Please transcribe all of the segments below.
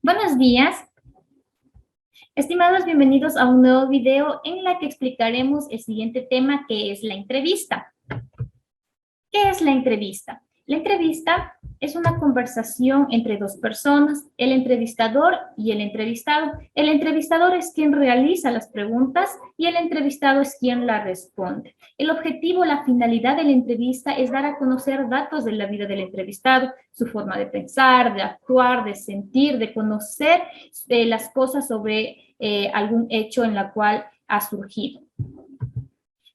Buenos días, estimados, bienvenidos a un nuevo video en la que explicaremos el siguiente tema, que es la entrevista. ¿Qué es la entrevista? La entrevista es una conversación entre dos personas, el entrevistador y el entrevistado. El entrevistador es quien realiza las preguntas y el entrevistado es quien las responde. El objetivo, la finalidad de la entrevista es dar a conocer datos de la vida del entrevistado, su forma de pensar, de actuar, de sentir, de conocer las cosas sobre algún hecho en la cual ha surgido.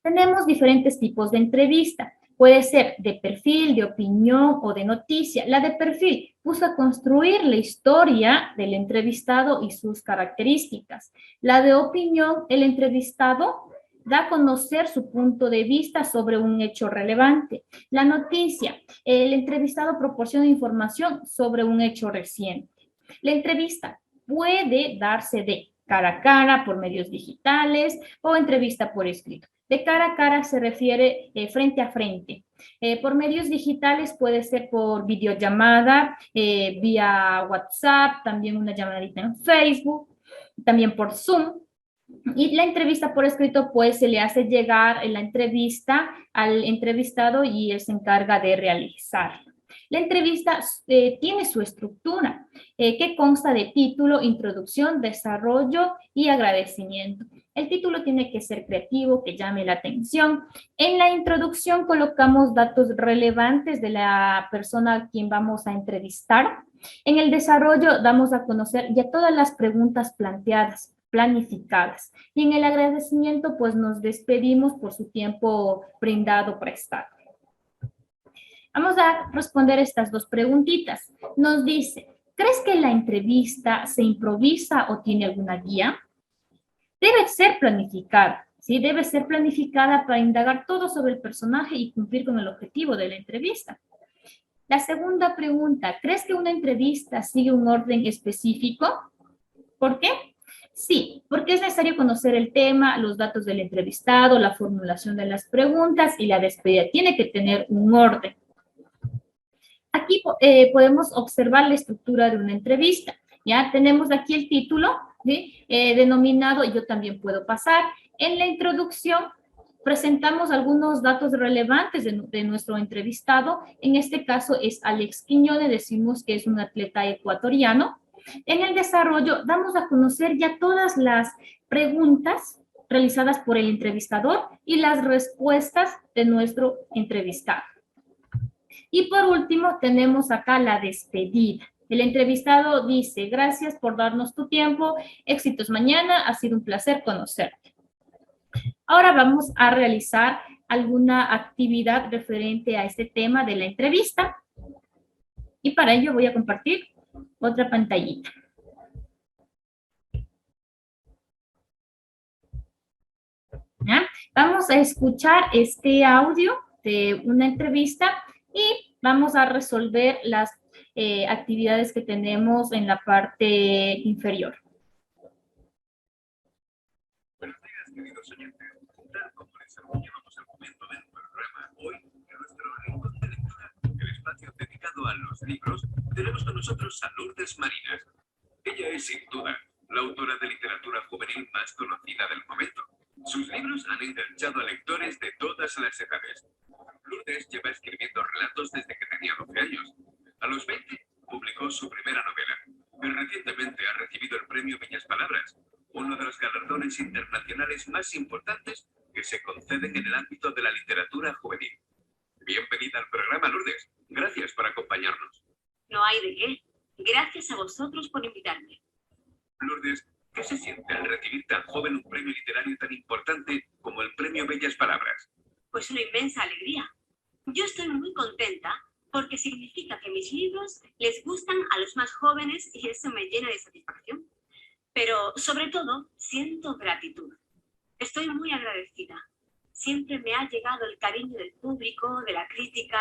Tenemos diferentes tipos de entrevista. Puede ser de perfil, de opinión o de noticia. La de perfil busca construir la historia del entrevistado y sus características. La de opinión, el entrevistado da a conocer su punto de vista sobre un hecho relevante. La noticia, el entrevistado proporciona información sobre un hecho reciente. La entrevista puede darse de cara a cara, por medios digitales o entrevista por escrito. De cara a cara se refiere frente a frente. Por medios digitales puede ser por videollamada, vía WhatsApp, también una llamadita en Facebook, también por Zoom. Y la entrevista por escrito, pues se le hace llegar la entrevista al entrevistado y él se encarga de realizarla. La entrevista tiene su estructura, que consta de título, introducción, desarrollo y agradecimiento. El título tiene que ser creativo, que llame la atención. En la introducción colocamos datos relevantes de la persona a quien vamos a entrevistar. En el desarrollo damos a conocer ya todas las preguntas planteadas, planificadas. Y en el agradecimiento, pues nos despedimos por su tiempo brindado, prestado. Vamos a responder estas dos preguntitas. Nos dice, ¿crees que la entrevista se improvisa o tiene alguna guía? Debe ser planificada, ¿sí? Debe ser planificada para indagar todo sobre el personaje y cumplir con el objetivo de la entrevista. La segunda pregunta, ¿crees que una entrevista sigue un orden específico? ¿Por qué? Sí, porque es necesario conocer el tema, los datos del entrevistado, la formulación de las preguntas y la despedida. Tiene que tener un orden. Aquí podemos observar la estructura de una entrevista. Ya tenemos aquí el título, ¿sí? Denominado Yo también puedo pasar. En la introducción presentamos algunos datos relevantes de nuestro entrevistado. En este caso es Alex Quiñones, decimos que es un atleta ecuatoriano. En el desarrollo damos a conocer ya todas las preguntas realizadas por el entrevistador y las respuestas de nuestro entrevistado. Y por último tenemos acá la despedida. El entrevistado dice, gracias por darnos tu tiempo, éxitos mañana, ha sido un placer conocerte. Ahora vamos a realizar alguna actividad referente a este tema de la entrevista. Y para ello voy a compartir otra pantallita. ¿Ya? Vamos a escuchar este audio de una entrevista y vamos a resolver las actividades que tenemos en la parte inferior. Buenos días, queridos oyentes. Tal como les anunciábamos al momento del programa, hoy, en nuestro rincón de lectura, el espacio dedicado a los libros, tenemos con nosotros a Lourdes Marinas. Ella es, sin duda, la autora de literatura juvenil más conocida del momento. Sus libros han enganchado a lectores de todas las edades. Lourdes lleva escribiendo relatos desde que tenía 12 años. A los 20 publicó su primera novela. Y recientemente ha recibido el premio Bellas Palabras, uno de los galardones internacionales más importantes que se conceden en el ámbito de la literatura juvenil. Bienvenida al programa, Lourdes. Gracias por acompañarnos. No hay de qué. Gracias a vosotros por invitarme. Lourdes, ¿qué se siente al recibir tan joven un premio literario tan importante como el premio Bellas Palabras? Pues una inmensa alegría. Yo estoy muy contenta porque significa que mis libros les gustan a los más jóvenes y eso me llena de satisfacción. Pero, sobre todo, siento gratitud. Estoy muy agradecida. Siempre me ha llegado el cariño del público, de la crítica.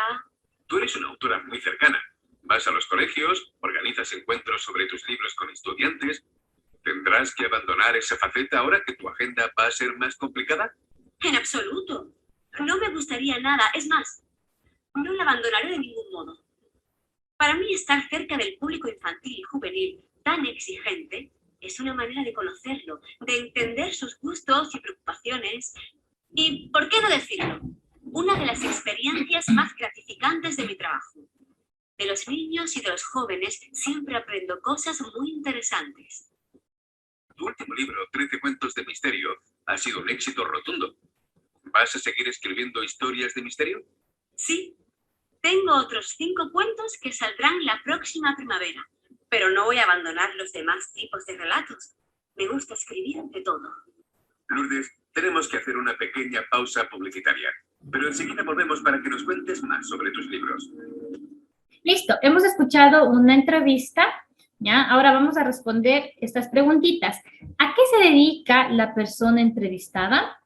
Tú eres una autora muy cercana. Vas a los colegios, organizas encuentros sobre tus libros con estudiantes. ¿Tendrás que abandonar esa faceta ahora que tu agenda va a ser más complicada? En absoluto. No me gustaría nada. Es más, no la abandonaré de ningún modo. Para mí estar cerca del público infantil y juvenil tan exigente, es una manera de conocerlo, de entender sus gustos y preocupaciones. Y, ¿por qué no decirlo? Una de las experiencias más gratificantes de mi trabajo. De los niños y de los jóvenes siempre aprendo cosas muy interesantes. Tu último libro, 13 cuentos de misterio, ha sido un éxito rotundo. ¿Vas a seguir escribiendo historias de misterio? Sí, tengo otros 5 cuentos que saldrán la próxima primavera, pero no voy a abandonar los demás tipos de relatos. Me gusta escribir de todo. Lourdes, tenemos que hacer una pequeña pausa publicitaria, pero enseguida volvemos para que nos cuentes más sobre tus libros. Listo, hemos escuchado una entrevista, ¿ya? Ahora vamos a responder estas preguntitas. ¿A qué se dedica la persona entrevistada?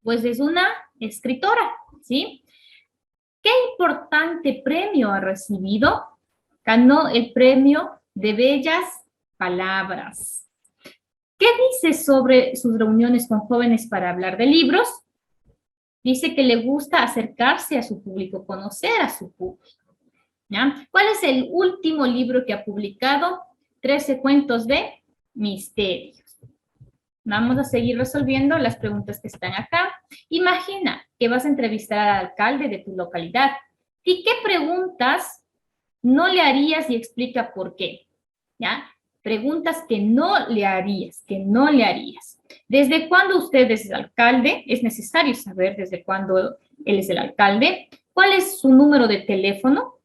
Pues es una escritora, ¿sí? ¿Qué importante premio ha recibido? Ganó el premio de Bellas Palabras. ¿Qué dice sobre sus reuniones con jóvenes para hablar de libros? Dice que le gusta acercarse a su público, conocer a su público. ¿Ya? ¿Cuál es el último libro que ha publicado? 13 cuentos de misterios. Vamos a seguir resolviendo las preguntas que están acá. Imagina que vas a entrevistar al alcalde de tu localidad. ¿Y qué preguntas no le harías y explica por qué? ¿Ya? Preguntas que no le harías, que no le harías. ¿Desde cuándo usted es el alcalde? Es necesario saber desde cuándo él es el alcalde. ¿Cuál es su número de teléfono?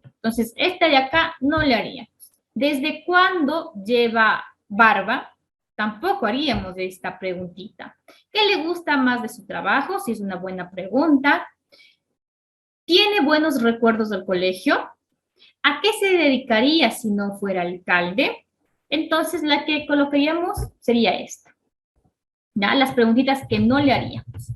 Entonces, esta de acá no le haríamos. ¿Desde cuándo lleva barba? Tampoco haríamos esta preguntita. ¿Qué le gusta más de su trabajo? Si es una buena pregunta. ¿Tiene buenos recuerdos del colegio? ¿A qué se dedicaría si no fuera alcalde? Entonces, la que colocaríamos sería esta. ¿Ya? Las preguntitas que no le haríamos.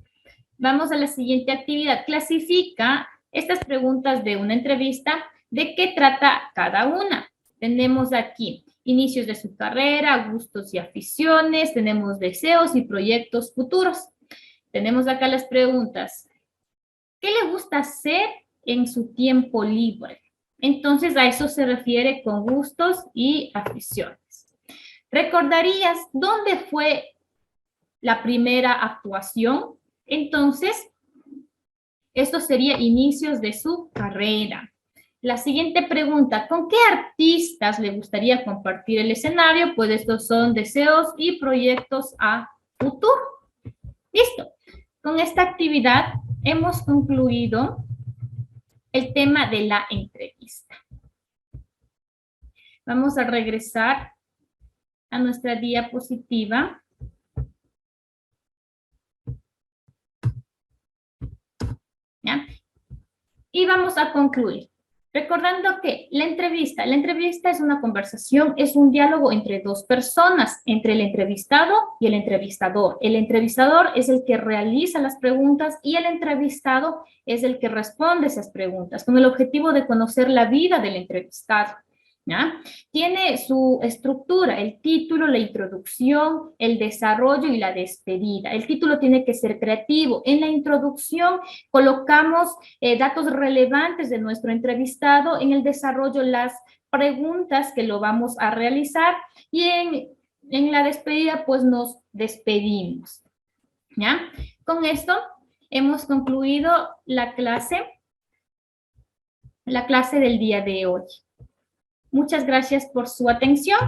Vamos a la siguiente actividad. Clasifica estas preguntas de una entrevista. ¿De qué trata cada una? Tenemos aquí inicios de su carrera, gustos y aficiones, tenemos deseos y proyectos futuros. Tenemos acá las preguntas. ¿Qué le gusta hacer en su tiempo libre? Entonces, a eso se refiere con gustos y aficiones. ¿Recordarías dónde fue la primera actuación? Entonces, esto sería inicios de su carrera. La siguiente pregunta, ¿con qué artistas le gustaría compartir el escenario? Pues estos son deseos y proyectos a futuro. Listo. Con esta actividad hemos concluido el tema de la entrevista. Vamos a regresar a nuestra diapositiva. ¿Ya? Y vamos a concluir. Recordando que la entrevista es una conversación, es un diálogo entre dos personas, entre el entrevistado y el entrevistador. El entrevistador es el que realiza las preguntas y el entrevistado es el que responde esas preguntas, con el objetivo de conocer la vida del entrevistado. ¿Ya? Tiene su estructura, el título, la introducción, el desarrollo y la despedida. El título tiene que ser creativo. En la introducción colocamos datos relevantes de nuestro entrevistado, en el desarrollo las preguntas que lo vamos a realizar y en la despedida pues nos despedimos. ¿Ya? Con esto hemos concluido la clase del día de hoy. Muchas gracias por su atención.